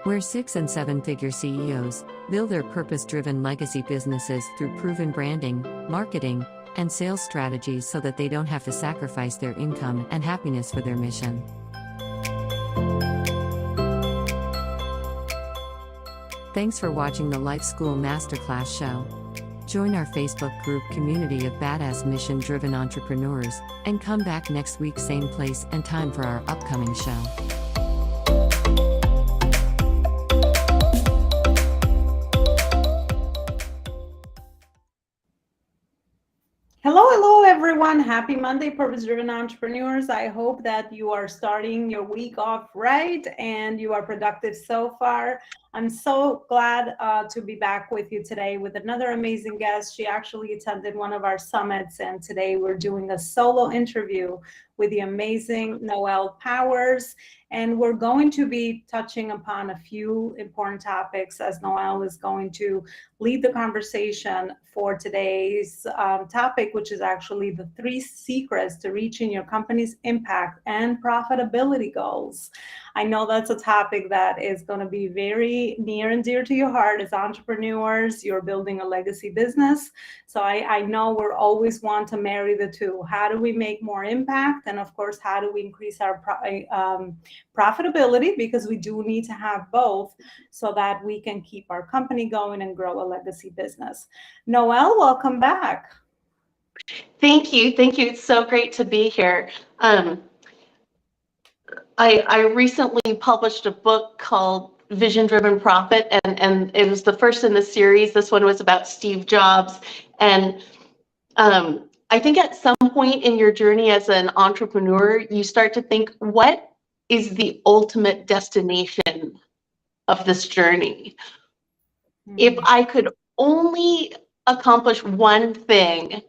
where 6 and 7-figure CEOs build their purpose-driven legacy businesses through proven branding, marketing, and sales strategies so that they don't have to sacrifice their income and happiness for their mission. Thanks for watching the Life School Masterclass show. Join our Facebook group community of badass mission-driven entrepreneurs, and come back next week same place and time for our upcoming show. Hello everyone. Happy Monday, purpose-driven entrepreneurs. I hope that you are starting your week off right and you are productive so far. I'm so glad to be back with you today with another amazing guest. She actually attended one of our summits, and today we're doing a solo interview with the amazing Noel Powers. And we're going to be touching upon a few important topics, as Noel is going to lead the conversation for today's topic, which is actually the 3 secrets to reaching your company's impact and profitability goals. I know that's a topic that is going to be very near and dear to your heart as entrepreneurs. You're building a legacy business. So I know we're always want to marry the two. How do we make more impact? And of course, how do we increase our profitability? Because we do need to have both so that we can keep our company going and grow a legacy business. Noel, welcome back. Thank you. Thank you. It's so great to be here. I recently published a book called Vision Driven Profit, and it was the first in the series. This one was about Steve Jobs. And I think at some point in your journey as an entrepreneur, you start to think, what is the ultimate destination of this journey? If I could only accomplish one thing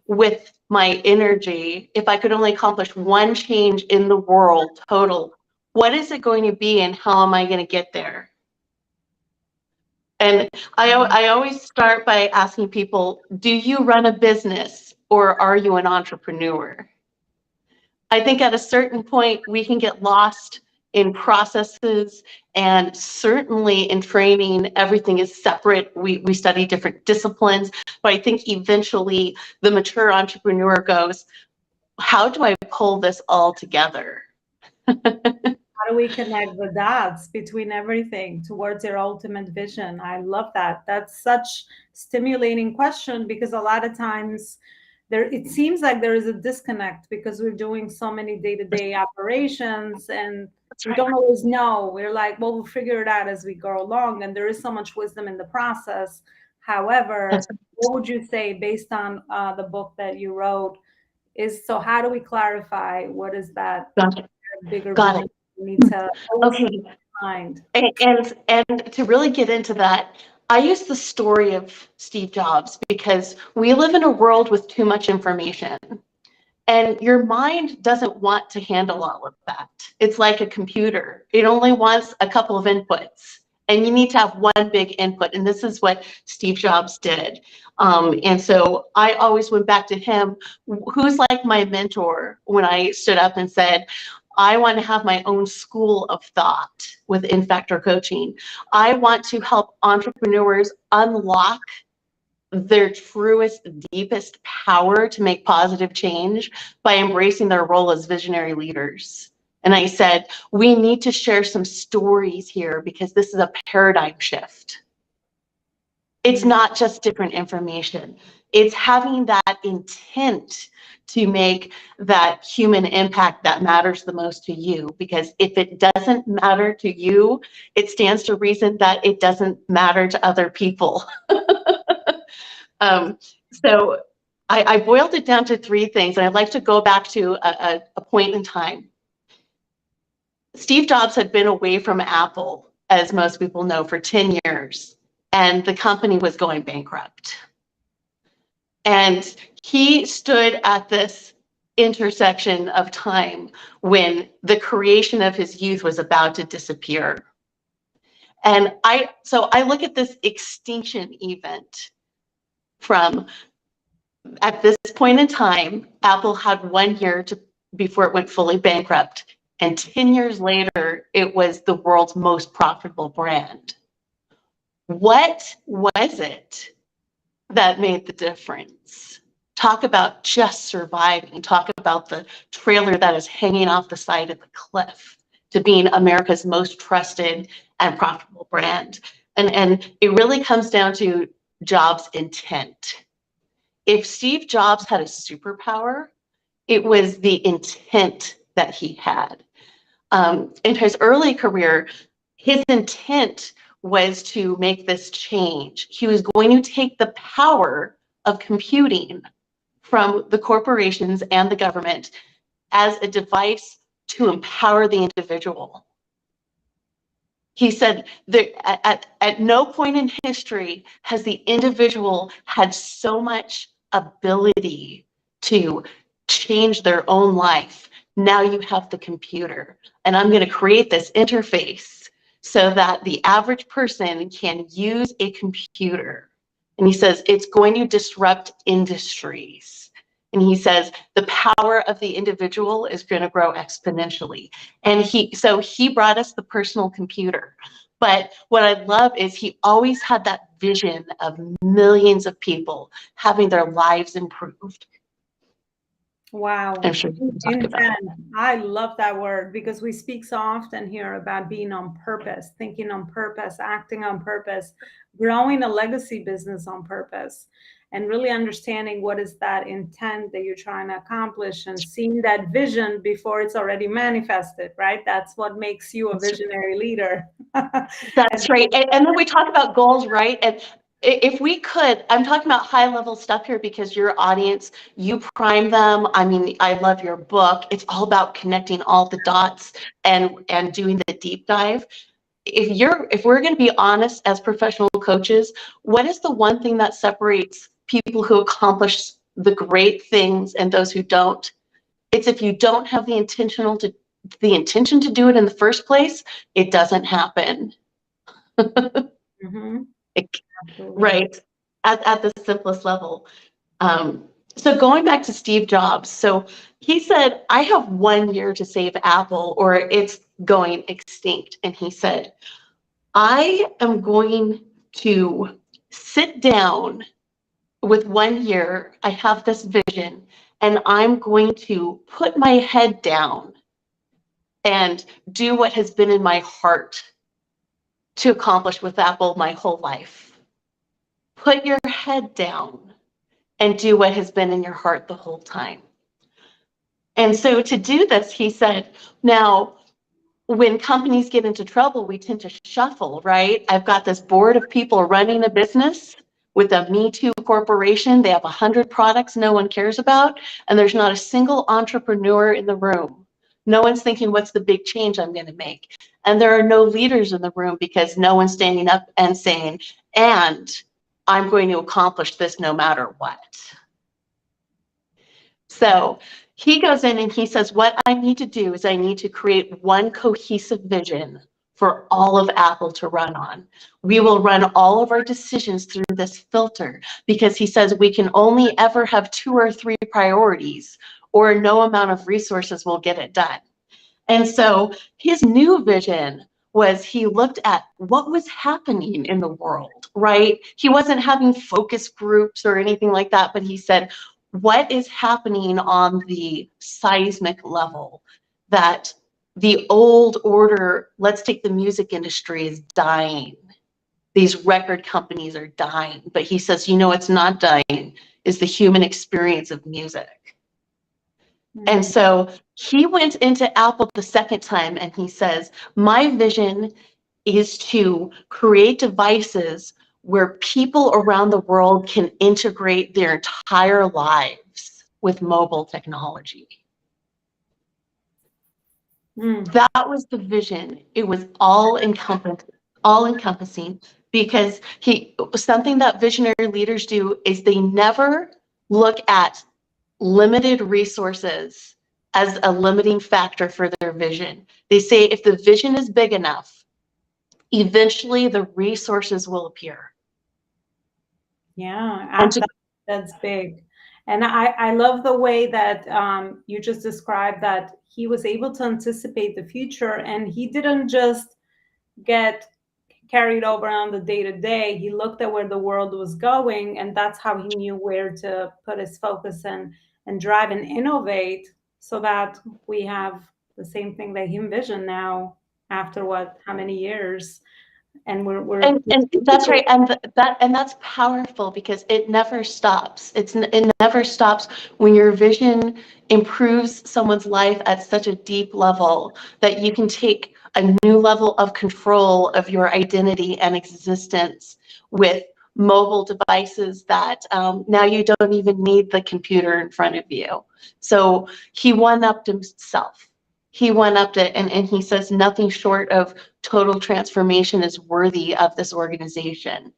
with my energy, if I could only accomplish one change in the world total, what is it going to be and how am I going to get there? And I always start by asking people, do you run a business or are you an entrepreneur? I think at a certain point we can get lost in processes, and certainly in training, everything is separate. We study different disciplines, but I think eventually the mature entrepreneur goes, how do I pull this all together? How do we connect the dots between everything towards your ultimate vision? I love that. That's such stimulating question, because a lot of times it seems like there is a disconnect because we're doing so many day-to-day operations and we don't always know. We're like, well, we'll figure it out as we go along, and there is so much wisdom in the process. However, what would you say based on the book that you wrote is, so how do we clarify what is that bigger goal we need to find? And to really get into that, I use the story of Steve Jobs because we live in a world with too much information. And your mind doesn't want to handle all of that. It's like a computer. It only wants a couple of inputs, and you need to have one big input. And this is what Steve Jobs did. And so I always went back to him, who's like my mentor, when I stood up and said, I want to have my own school of thought within Factor Coaching. I want to help entrepreneurs unlock their truest, deepest power to make positive change by embracing their role as visionary leaders. And I said, we need to share some stories here because this is a paradigm shift. It's not just different information. It's having that intent to make that human impact that matters the most to you. Because if it doesn't matter to you, it stands to reason that it doesn't matter to other people. So I boiled it down to 3 things, and I'd like to go back to a point in time. Steve Jobs had been away from Apple, as most people know, for 10 years, and the company was going bankrupt. And he stood at this intersection of time when the creation of his youth was about to disappear. And so I look at this extinction event from, at this point in time, Apple had 1 year before it went fully bankrupt. And 10 years later, it was the world's most profitable brand. What was it that made the difference? Talk about just surviving. Talk about the trailer that is hanging off the side of the cliff to being America's most trusted and profitable brand. And it really comes down to Jobs' intent. If Steve Jobs had a superpower, it was the intent that he had. In his early career, his intent was to make this change. He was going to take the power of computing from the corporations and the government as a device to empower the individual. He said that at no point in history has the individual had so much ability to change their own life. Now you have the computer, and I'm going to create this interface so that the average person can use a computer. And he says it's going to disrupt industries. And he says the power of the individual is going to grow exponentially. And so he brought us the personal computer. But what I love is he always had that vision of millions of people having their lives improved. Wow. I'm sure you can talk about Intent. that. I love that word because we speak so often here about being on purpose, thinking on purpose, acting on purpose, growing a legacy business on purpose, and really understanding what is that intent that you're trying to accomplish and seeing that vision before it's already manifested, right? That's what makes you a visionary leader. That's right. And then we talk about goals, right? And if we could, I'm talking about high level stuff here because your audience, you prime them. I mean, I love your book. It's all about connecting all the dots and doing the deep dive. If we're going to be honest as professional coaches, what is the one thing that separates people who accomplish the great things and those who don't? It's if you don't have the intention to do it in the first place, it doesn't happen. Mm-hmm. Right, at the simplest level. So going back to Steve Jobs, so he said, I have 1 year to save Apple or it's going extinct. And he said, I am going to sit down with 1 year. I have this vision and I'm going to put my head down and do what has been in my heart to accomplish with Apple my whole life. Put your head down and do what has been in your heart the whole time. And so to do this, he said, now, when companies get into trouble, we tend to shuffle, right? I've got this board of people running a business with a Me Too corporation. They have 100 products no one cares about, and there's not a single entrepreneur in the room. No one's thinking, what's the big change I'm going to make? And there are no leaders in the room because no one's standing up and saying, and I'm going to accomplish this no matter what. So he goes in and he says, what I need to do is I need to create one cohesive vision for all of Apple to run on. We will run all of our decisions through this filter because he says we can only ever have 2 or 3 priorities or no amount of resources will get it done. And so his new vision was he looked at what was happening in the world, right? He wasn't having focus groups or anything like that, but he said, what is happening on the seismic level that the old order, let's take the music industry, is dying. These record companies are dying. But he says, you know, it's not dying, is the human experience of music. And so he went into Apple the second time and he says, my vision is to create devices where people around the world can integrate their entire lives with mobile technology. That was the vision. It was all encompassing because something that visionary leaders do is they never look at limited resources as a limiting factor for their vision. They say if the vision is big enough, eventually the resources will appear. Yeah, that's big. And I love the way that you just described that he was able to anticipate the future, and he didn't just get carried over on the day to day. He looked at where the world was going, and that's how he knew where to put his focus and drive and innovate, so that we have the same thing that he envisioned now after how many years? And And that's right, and that's powerful because it never stops. It never stops when your vision improves someone's life at such a deep level that you can take a new level of control of your identity and existence with mobile devices that now you don't even need the computer in front of you. So he one-upped himself. He one-upped it, and he says nothing short of total transformation is worthy of this organization.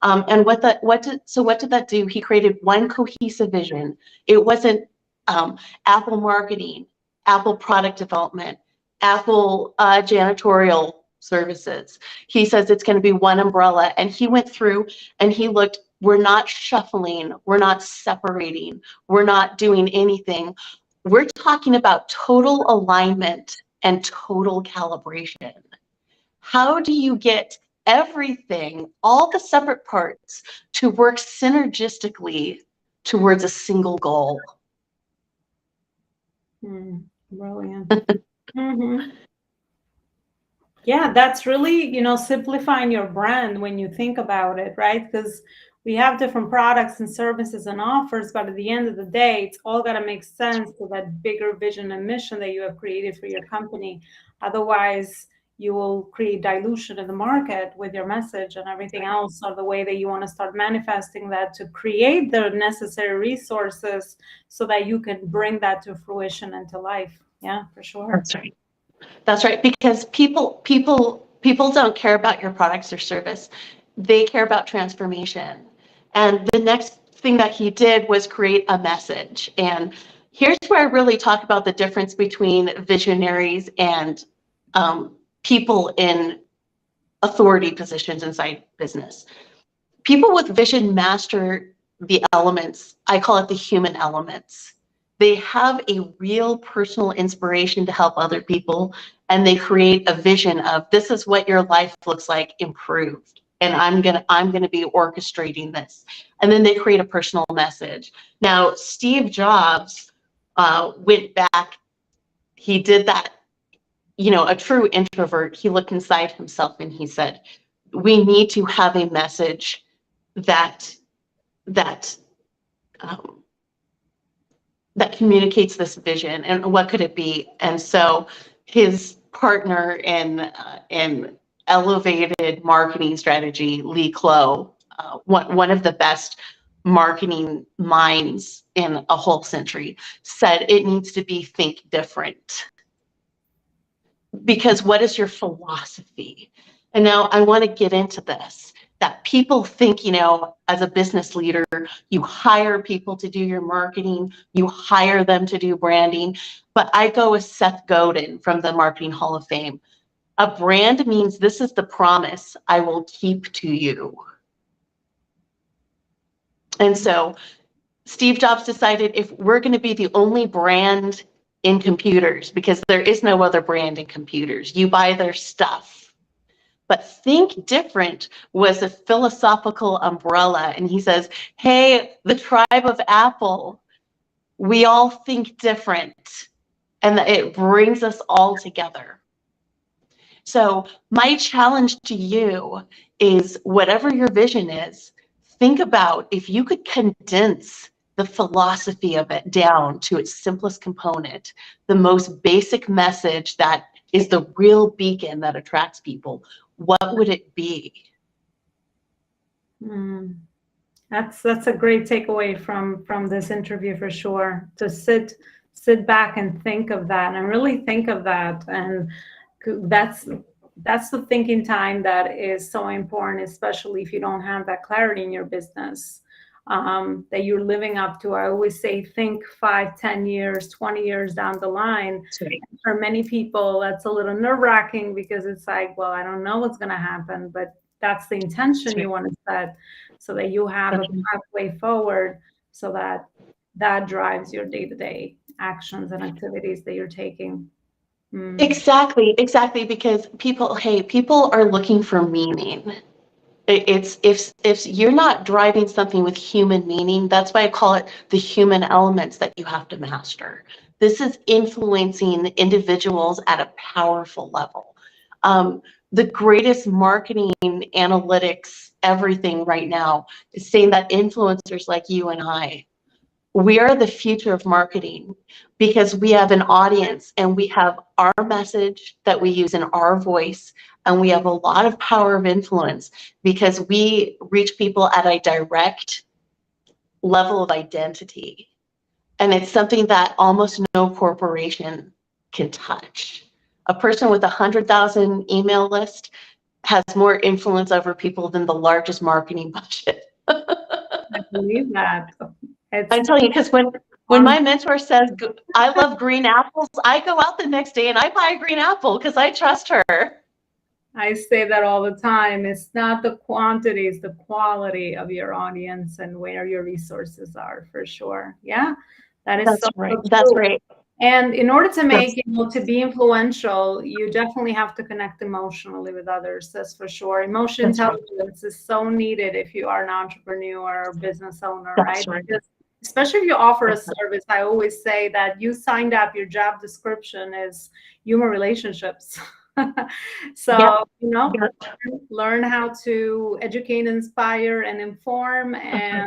And what did that do? He created one cohesive vision. It wasn't Apple marketing, Apple product development, Apple janitorial services. He says it's going to be one umbrella. And he went through and he looked, we're not shuffling, we're not separating, we're not doing anything. We're talking about total alignment and total calibration. How do you get everything, all the separate parts, to work synergistically towards a single goal? Brilliant. Yeah, that's really, simplifying your brand when you think about it, right? Because we have different products and services and offers, but at the end of the day, it's all got to make sense to that bigger vision and mission that you have created for your company. Otherwise, you will create dilution in the market with your message and everything else, or the way that you want to start manifesting that to create the necessary resources so that you can bring that to fruition and to life. Yeah, for sure. That's right. That's right, because people don't care about your products or service. They care about transformation. And the next thing that he did was create a message. And here's where I really talk about the difference between visionaries and people in authority positions inside business. People with vision master the elements. I call it the human elements. They have a real personal inspiration to help other people, and they create a vision of this is what your life looks like improved, and I'm gonna be orchestrating this. And then they create a personal message. Now, Steve Jobs went back. He did that. A true introvert. He looked inside himself and he said, "We need to have a message that um, that communicates this vision, and what could it be?" And so his partner in elevated marketing strategy, Lee Clow, one of the best marketing minds in a whole century, said it needs to be think different. Because what is your philosophy? And now I want to get into this, that people think, as a business leader, you hire people to do your marketing, you hire them to do branding. But I go with Seth Godin from the Marketing Hall of Fame. A brand means this is the promise I will keep to you. And so Steve Jobs decided, if we're going to be the only brand in computers, because there is no other brand in computers, you buy their stuff. But think different was a philosophical umbrella. And he says, hey, the tribe of Apple, we all think different. And it brings us all together. So my challenge to you is, whatever your vision is, think about if you could condense the philosophy of it down to its simplest component, the most basic message that is the real beacon that attracts people, what would it be? That's a great takeaway from this interview, for sure. To sit back and think of that, and really think of that. And that's the thinking time that is so important, especially if you don't have that clarity in your business that you're living up to. I always say, think 5, 10 years, 20 years down the line. Right. For many people, that's a little nerve-wracking, because it's like, well, I don't know what's going to happen, but that's the intention you want to set, so that you have a pathway forward, so that that drives your day-to-day actions and activities that you're taking. Exactly, because people are looking for meaning. It's if you're not driving something with human meaning, that's why I call it the human elements that you have to master. This is influencing individuals at a powerful level. The greatest marketing analytics, everything right now is saying that influencers like you and I, we are the future of marketing because we have an audience and we have our message that we use in our voice, and we have a lot of power of influence because we reach people at a direct level of identity. And it's something that almost no corporation can touch. A person with 100,000 email list has more influence over people than the largest marketing budget. I believe that. I'm telling you, because when my mentor says, I love green apples, I go out the next day and I buy a green apple because I trust her. I say that all the time. It's not the quantity, it's the quality of your audience and where your resources are, for sure. Yeah, that is That's so right. true. That's right. And in order to make, to be influential, you definitely have to connect emotionally with others. That's for sure. Emotion intelligence is so needed if you are an entrepreneur or business owner, right? Because especially if you offer a service, I always say that you signed up, your job description is human relationships. So, learn how to educate, inspire, and inform, and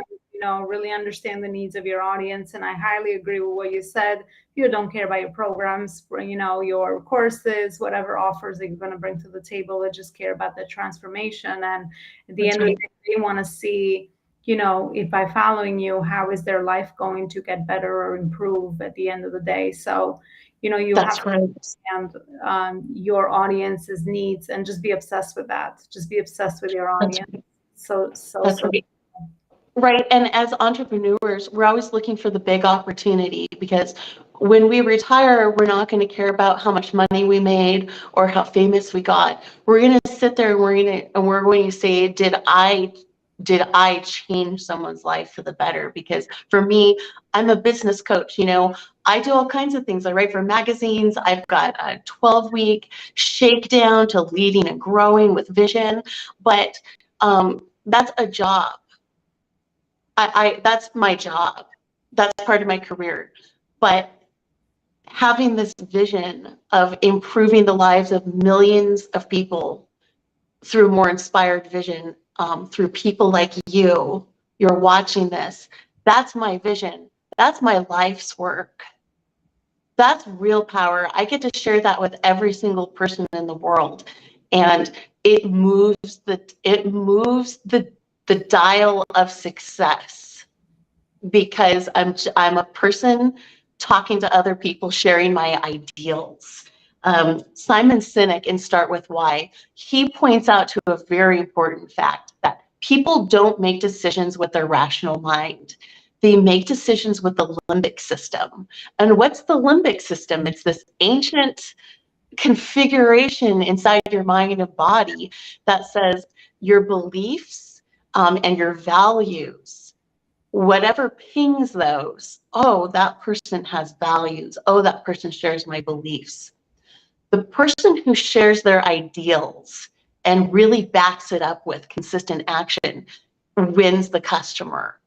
really understand the needs of your audience. And I highly agree with what you said. You don't care about your programs, your courses, whatever offers that you're going to bring to the table. They just care about the transformation. And at the end of the day, they want to see, if by following you, how is their life going to get better or improve at the end of the day. So, you have to understand your audience's needs and just be obsessed with that. Just be obsessed with your audience. So Right. And as entrepreneurs, we're always looking for the big opportunity, because when we retire, we're not going to care about how much money we made or how famous we got. We're going to sit there and we're going to say, did I change someone's life for the better? Because for me, I'm a business coach. I do all kinds of things. I write for magazines. I've got a 12-week shakedown to leading and growing with vision. But that's a job. That's my job. That's part of my career. But having this vision of improving the lives of millions of people through more inspired vision, through people like you're watching this. That's my vision. That's my life's work. That's real power. I get to share that with every single person in the world. And it moves the dial of success, because I'm a person talking to other people, sharing my ideals. Simon Sinek in Start With Why, he points out to a very important fact that people don't make decisions with their rational mind. They make decisions with the limbic system. And what's the limbic system? It's this ancient configuration inside your mind and body that says your beliefs and your values, whatever pings those, oh, that person has values. Oh, that person shares my beliefs. The person who shares their ideals and really backs it up with consistent action wins the customer.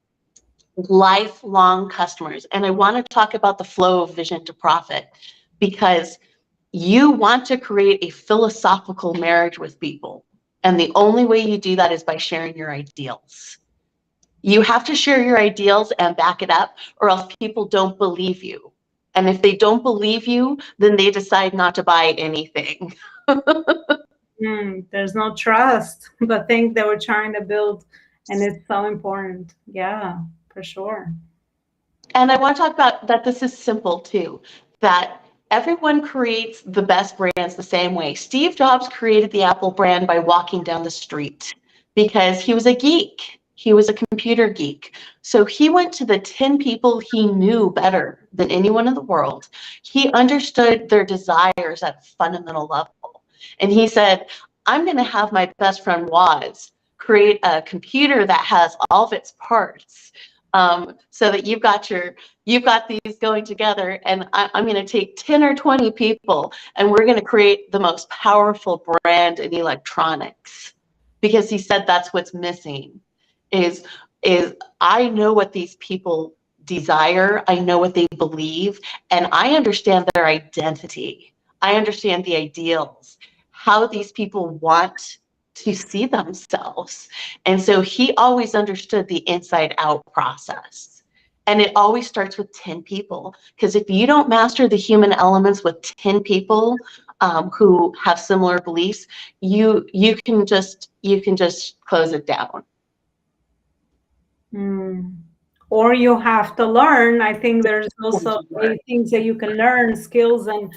Lifelong customers. And I want to talk about the flow of vision to profit, because you want to create a philosophical marriage with people. And the only way you do that is by sharing your ideals. You have to share your ideals and back it up, or else people don't believe you. And if they don't believe you, then they decide not to buy anything. there's no trust, the thing that we're trying to build. And it's so important. Yeah, for sure. And I want to talk about that. This is simple too, that everyone creates the best brands the same way. Steve Jobs created the Apple brand by walking down the street because he was a geek. He was a computer geek. So he went to the 10 people he knew better than anyone in the world. He understood their desires at a fundamental level. And he said, I'm going to have my best friend Woz create a computer that has all of its parts so that you've got these going together, and I'm going to take 10 or 20 people, and we're going to create the most powerful brand in electronics, because he said that's what's missing is I know what these people desire, I know what they believe, and I understand their identity. I understand the ideals, how these people want to see themselves. And so he always understood the inside out process. And it always starts with 10 people. Because if you don't master the human elements with 10 people who have similar beliefs, you can just close it down. Or you have to learn. I think there's also things that you can learn, skills and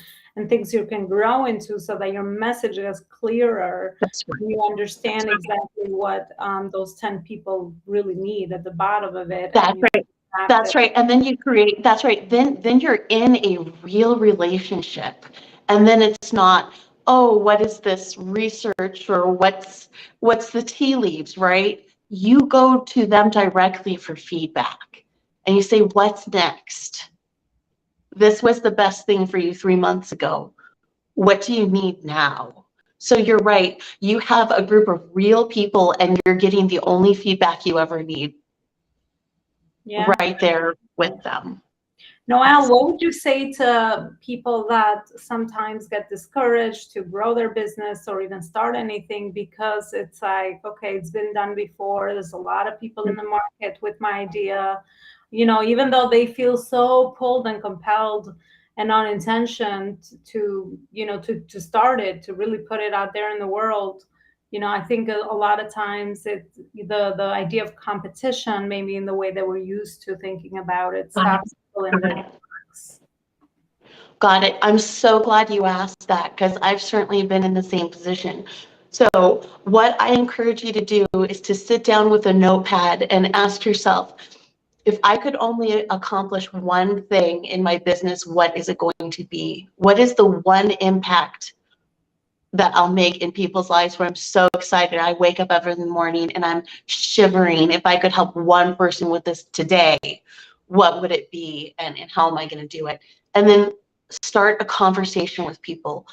things you can grow into, so that your message is clearer. That's right. You understand exactly what those 10 people really need at the bottom of it. That's right. That's right. And then you create, that's right. Then you're in a real relationship. And then it's not, oh, what is this research, or what's the tea leaves, right? You go to them directly for feedback and you say, what's next? This was the best thing for you 3 months ago. What do you need now? So you're right. You have a group of real people and you're getting the only feedback you ever need. Yeah. Right there with them. Noel, what would you say to people that sometimes get discouraged to grow their business or even start anything because it's like, okay, it's been done before. There's a lot of people in the market with my idea. You know, even though they feel so pulled and compelled and on intention to, you know, to start it, to really put it out there in the world. You know, I think a lot of times it's the idea of competition, maybe in the way that we're used to thinking about it, stops people in their tracks. Got it. I'm so glad you asked that, because I've certainly been in the same position. So what I encourage you to do is to sit down with a notepad and ask yourself, if I could only accomplish one thing in my business, what is it going to be? What is the one impact that I'll make in people's lives where I'm so excited? I wake up every morning and I'm shivering. If I could help one person with this today, what would it be? And how am I going to do it? And then start a conversation with people.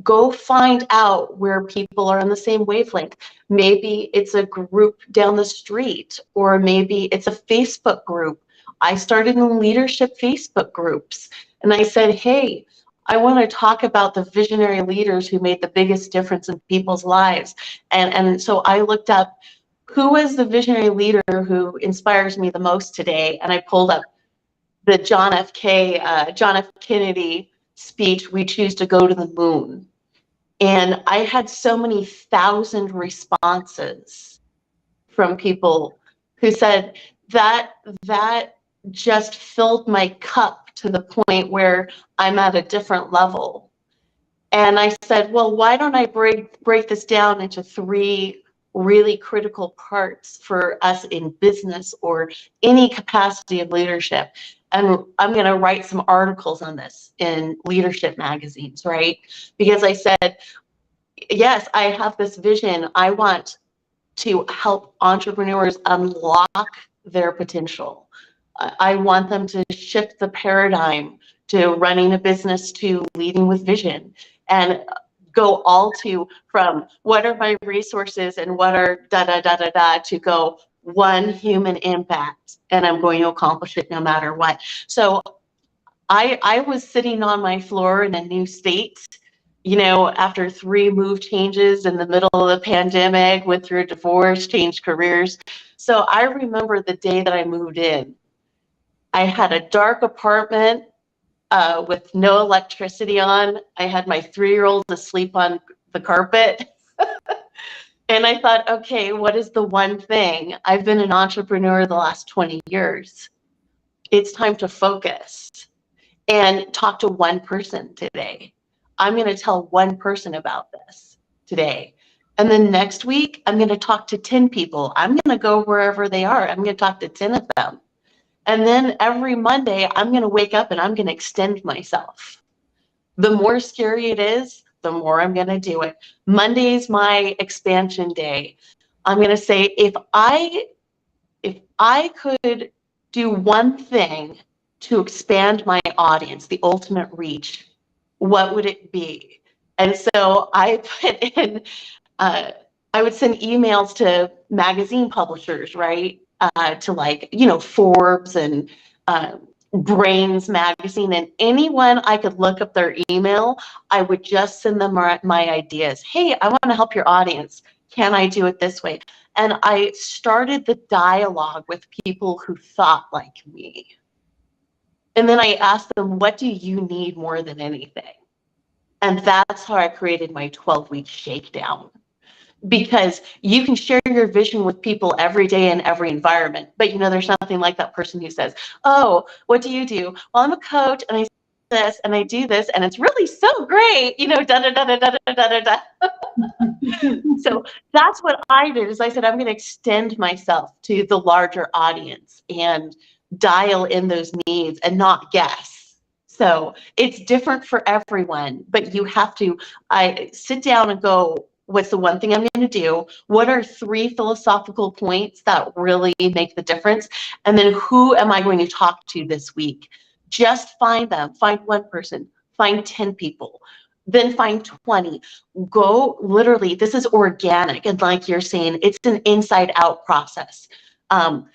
Go find out where people are on the same wavelength. Maybe it's a group down the street, or maybe it's a Facebook group. I started in leadership Facebook groups, and I said, hey, I want to talk about the visionary leaders who made the biggest difference in people's lives. And so I looked up, who is the visionary leader who inspires me the most today? And I pulled up the John F. Kennedy speech, "We choose to go to the moon." And I had so many thousand responses from people who said that just filled my cup to the point where I'm at a different level. And I said, well, why don't I break this down into 3 really critical parts for us in business or any capacity of leadership? And I'm going to write some articles on this in leadership magazines, right? Because I said, yes, I have this vision. I want to help entrepreneurs unlock their potential. I want them to shift the paradigm to running a business to leading with vision, and go all to from what are my resources and what are to go one human impact, and I'm going to accomplish it no matter what. So I was sitting on my floor in a new state, you know, after 3 move changes in the middle of the pandemic, went through a divorce, changed careers. So I remember the day that I moved in. I had a dark apartment with no electricity on. I had my 3-year-old asleep on the carpet. And I thought, okay, what is the one thing? I've been an entrepreneur the last 20 years. It's time to focus and talk to one person today. I'm going to tell one person about this today. And then next week, I'm going to talk to 10 people. I'm going to go wherever they are. I'm going to talk to 10 of them. And then every Monday, I'm going to wake up and I'm going to extend myself. The more scary it is, the more I'm going to do it. Monday's my expansion day. I'm going to say, if I could do one thing to expand my audience, the ultimate reach, what would it be? And so I put in, I would send emails to magazine publishers, right? To like, you know, Forbes and Brains magazine, and anyone I could look up their email, I would just send them my ideas. Hey, I want to help your audience. Can I do it this way? And I started the dialogue with people who thought like me. And then I asked them, what do you need more than anything? And that's how I created my 12-week shakedown. Because you can share your vision with people every day in every environment, but you know, there's nothing like that person who says, oh, what do you do? Well, I'm a coach and I do this and I do this and it's really so great, you know, da da da da da da da da. So that's what I did, is I said, I'm going to extend myself to the larger audience and dial in those needs and not guess. So it's different for everyone, but you have to, I sit down and go, what's the one thing I'm going to do? What are 3 philosophical points that really make the difference? And then who am I going to talk to this week? Just find them, find one person, find 10 people, then find 20. Go literally, this is organic. And like you're saying, it's an inside out process.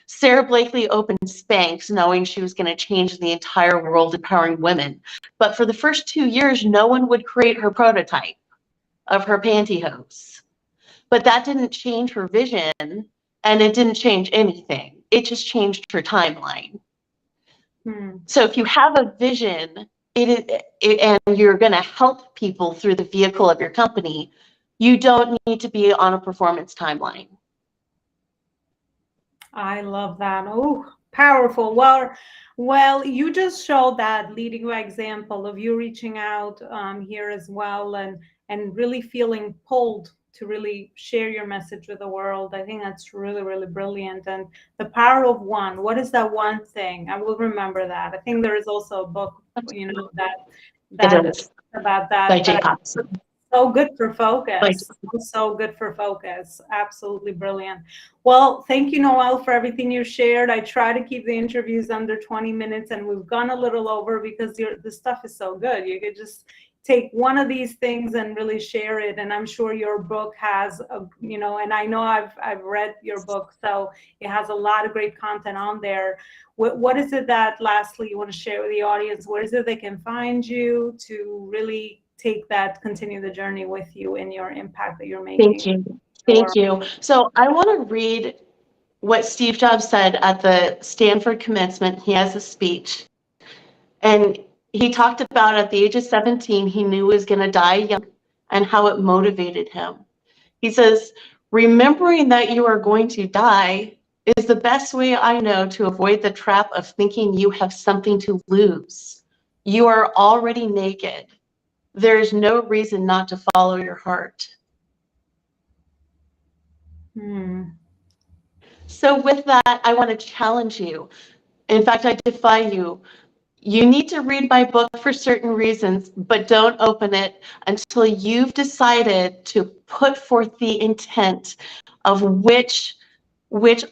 Sarah Blakely opened Spanx knowing she was going to change the entire world empowering women. But for the first 2 years, no one would create her prototype of her pantyhose. But that didn't change her vision, and it didn't change anything. It just changed her timeline. So if you have a vision, and you're going to help people through the vehicle of your company, you don't need to be on a performance timeline. I love that. Oh, powerful. Well, you just showed that leading by example of you reaching out here as well, and really feeling pulled to really share your message with the world. I think that's really, really brilliant. And the power of one. What is that one thing? I will remember that. I think there is also a book, you know, that is about that. by Jay Hobson. So good for focus. So good for focus. Absolutely brilliant. Well, thank you, Noel, for everything you shared. I try to keep the interviews under 20 minutes, and we've gone a little over because the stuff is so good. You could just take one of these things and really share it. And I'm sure your book has, you know, and I know I've read your book, so it has a lot of great content on there. What is it that, lastly, you want to share with the audience? Where is it they can find you to really take that, continue the journey with you in your impact that you're making? Thank you. Thank you. So I want to read what Steve Jobs said at the Stanford commencement. He has a speech, and he talked about at the age of 17, he knew he was going to die young and how it motivated him. He says, remembering that you are going to die is the best way I know to avoid the trap of thinking you have something to lose. You are already naked. There is no reason not to follow your heart. So with that, I want to challenge you. In fact, I defy you. You need to read my book for certain reasons, but don't open it until you've decided to put forth the intent of which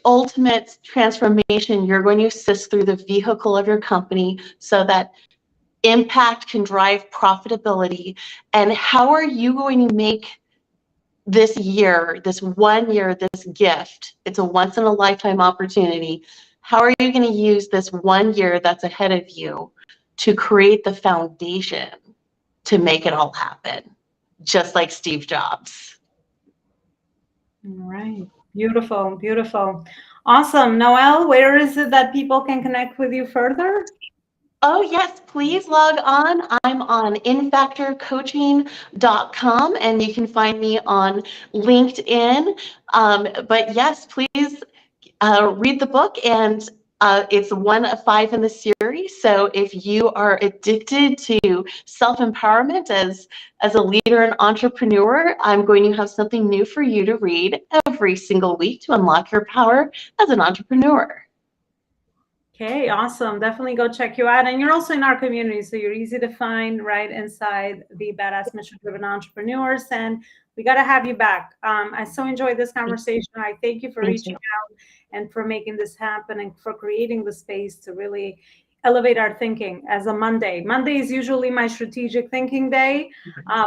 ultimate transformation you're going to assist through the vehicle of your company so that impact can drive profitability. And how are you going to make this year, this 1 year, this gift, it's a once in a lifetime opportunity. How are you going to use this 1 year that's ahead of you to create the foundation to make it all happen, just like Steve Jobs? All right. Beautiful, beautiful. Awesome. Noel, where is it that people can connect with you further? Oh, yes, please log on. I'm on infactorcoaching.com, and you can find me on LinkedIn. But yes, please read the book, and it's 1 of 5 in the series. So if you are addicted to self-empowerment as a leader and entrepreneur, I'm going to have something new for you to read every single week to unlock your power as an entrepreneur. Okay, awesome. Definitely go check you out. And you're also in our community, so you're easy to find right inside the Badass Mission Driven Entrepreneurs. And we got to have you back. I so enjoyed this conversation. I thank you for reaching out and for making this happen and for creating the space to really elevate our thinking as a Monday. Monday is usually my strategic thinking day,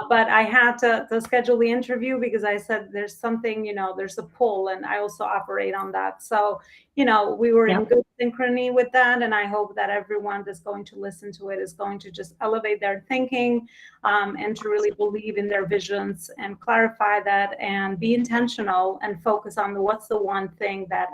but I had to schedule the interview because I said there's something, there's a pull, and I also operate on that. So, we were in good synchrony with that, and I hope that everyone that's going to listen to it is going to just elevate their thinking and to really believe in their visions and clarify that and be intentional and focus on what's the one thing that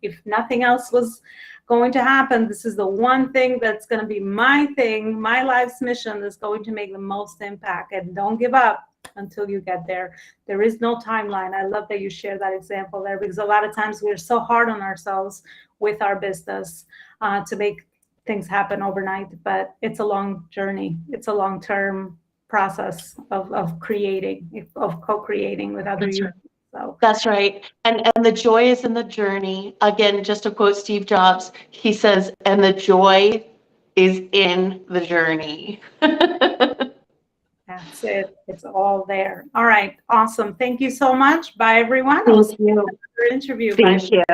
if nothing else was going to happen, this is the one thing that's going to be my thing, my life's mission that's going to make the most impact. And don't give up until you get there. There is no timeline. I love that you share that example there, because a lot of times we're so hard on ourselves with our business to make things happen overnight, but it's a long journey. It's a long-term process of creating, of co-creating with other humans. So. That's right. And the joy is in the journey. Again, just to quote Steve Jobs, he says, and the joy is in the journey. That's it. It's all there. All right. Awesome. Thank you so much. Bye, everyone. Thank you. Another interview. Thank you.